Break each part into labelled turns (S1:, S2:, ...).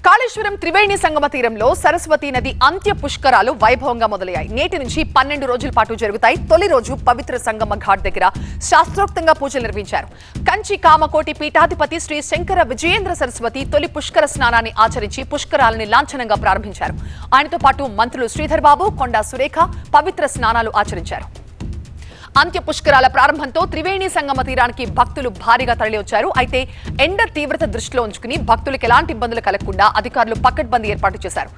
S1: కాళేశ్వరం త్రివేణి సంగమ తీరంలో సరస్వతి నది అంత్య పుష్కరాలు వైభవంగా మొదలయ్యాయి. నేటి నుంచి 12 రోజుల పాటు జరుగుతాయి. తొలి రోజు పవిత్ర సంగమ ఘాట్ దగ్గర శాస్త్రోక్తంగా పూజలు నిర్వహించారు. కంచి కామకోటి పీఠాధిపతి శ్రీ శంకర విజయేంద్ర సరస్వతి తొలి పుష్కర స్నానాన్ని ఆచరించి పుష్కరాలని లాంఛనంగా ప్రారంభించారు. ఆయనతో పాటు మంత్రులు శ్రీధర్ బాబు, కొండా సురేఖ పవిత్ర స్నానాలు ఆచరించారు. అంత్య పుష్కరాల ప్రారంభంతో త్రివేణి సంగమ తీరానికి భక్తులు భారీగా తరలివచ్చారు. అయితే ఎండ తీవ్రత దృష్టిలో ఉంచుకుని భక్తులకు ఎలాంటి ఇబ్బందులు కలగకుండా అధికారులు పకడ్బందీ ఏర్పాటు చేశారు.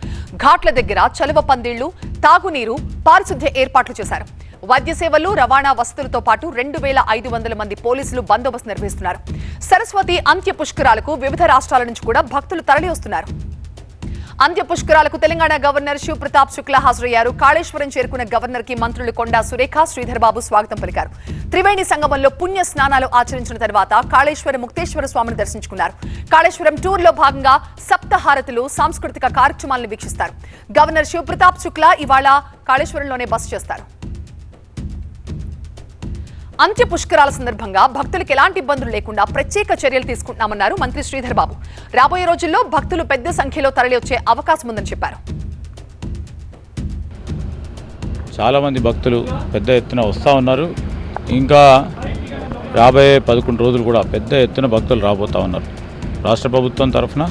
S1: ఘాట్ల దగ్గర చలువ పందిళ్లు, తాగునీరు, పారిశుద్ధ్య ఏర్పాట్లు చేశారు. వైద్య సేవలు, రవాణా వసతులతో పాటు 2500 మంది పోలీసులు బందోబస్తు నిర్వహిస్తున్నారు. సరస్వతి అంత్య పుష్కరాలకు వివిధ రాష్ట్రాల నుంచి కూడా భక్తులు తరలి వస్తున్నారు. అంత్య పుష్కరాలకు తెలంగాణ గవర్నర్ శివ్ ప్రతాప్ శుక్లా హాజరయ్యారు. కాళేశ్వరం చేరుకున్న గవర్నర్ కి మంత్రులు కొండా సురేఖ, శ్రీధర్ బాబు స్వాగతం పలికారు. త్రివేణి సంగమంలో పుణ్య స్నానాలు ఆచరించిన తర్వాత కాళేశ్వర ముక్తేశ్వర స్వామిని దర్శించుకున్నారు. కాళేశ్వరం టూర్ లో భాగంగా సప్తహారతులు, సాంస్కృతిక కార్యక్రమాలను వీక్షిస్తారు. గవర్నర్ శివ్ ప్రతాప్ శుక్లా ఇవాళ కాళేశ్వరంలోనే బస చేస్తారు. అంత్య పుష్కరాల సందర్భంగా భక్తులకు ఎలాంటి ఇబ్బందులు లేకుండా ప్రత్యేక చర్యలు తీసుకుంటున్నామన్నారు మంత్రి శ్రీధర్ బాబు. రాబోయే రోజుల్లో భక్తులు పెద్ద సంఖ్యలో తరలి వచ్చే అవకాశం ఉందని చెప్పారు.
S2: చాలా మంది భక్తులు పెద్ద ఎత్తున వస్తూ ఉన్నారు. ఇంకా రాబోయే 11 రోజులు కూడా పెద్ద ఎత్తున భక్తులు రాబోతూ ఉన్నారు. రాష్ట్ర ప్రభుత్వం తరఫున,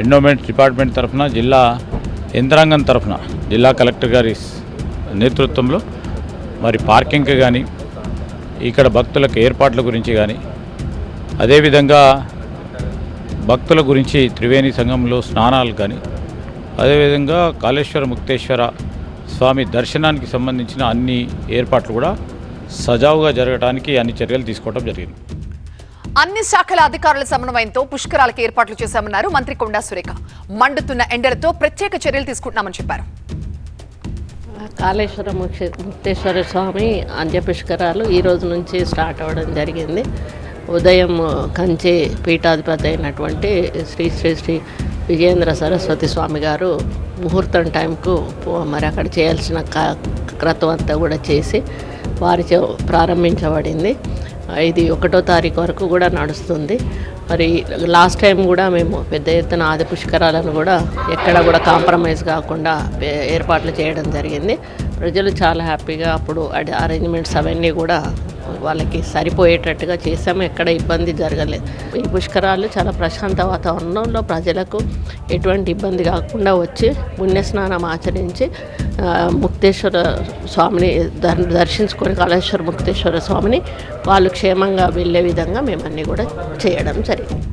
S2: ఎండోమెంట్ డిపార్ట్మెంట్ తరఫున, జిల్లా యంత్రాంగం తరఫున, జిల్లా కలెక్టర్ గారి నేతృత్వంలో మరి పార్కింగ్కి కానీ, ఇక్కడ భక్తులకు ఏర్పాట్ల గురించి కానీ, అదేవిధంగా భక్తుల గురించి త్రివేణి సంగంలో స్నానాలు కానీ, అదేవిధంగా కాళేశ్వర ముక్తేశ్వర స్వామి దర్శనానికి సంబంధించిన అన్ని ఏర్పాట్లు కూడా సజావుగా జరగడానికి అన్ని చర్యలు తీసుకోవడం జరిగింది.
S1: అన్ని శాఖల అధికారుల సమన్వయంతో పుష్కరాలకు ఏర్పాట్లు చేశామన్నారు మంత్రి కొండా సురేఖ. మండుతున్న ఎండలతో ప్రత్యేక చర్యలు తీసుకుంటున్నామని చెప్పారు.
S3: కాళేశ్వర ముక్తేశ్వర స్వామి అంత్య పుష్కరాలు ఈ రోజు నుంచి స్టార్ట్ అవ్వడం జరిగింది. ఉదయం కంచి పీఠాధిపతి అయినటువంటి శ్రీ శ్రీ శ్రీ విజయేంద్ర సరస్వతి స్వామి గారు ముహూర్తం టైంకు మరి అక్కడ చేయాల్సిన క్రతువు అంతా కూడా చేసి వారిచే ప్రారంభించబడింది. ఇది 1వ తారీఖు వరకు కూడా నడుస్తుంది. మరి లాస్ట్ టైం కూడా మేము పెద్ద ఎత్తున ఆది పుష్కరాలను కూడా ఎక్కడ కూడా కాంప్రమైజ్ కాకుండా ఏర్పాట్లు చేయడం జరిగింది. ప్రజలు చాలా హ్యాపీగా అప్పుడు అరేంజ్మెంట్స్ అవన్నీ కూడా వాళ్ళకి సరిపోయేటట్టుగా చేసాము. ఎక్కడ ఇబ్బంది జరగలేదు. ఈ పుష్కరాలు చాలా ప్రశాంత వాతావరణంలో ప్రజలకు ఎటువంటి ఇబ్బంది కాకుండా వచ్చి పుణ్యస్నానం ఆచరించి ముక్తేశ్వర స్వామిని దర్శించుకొని కాళేశ్వర ముక్తేశ్వర స్వామిని వాళ్ళు క్షేమంగా వెళ్ళే విధంగా మేము అన్నీ కూడా చేయడం జరిగింది.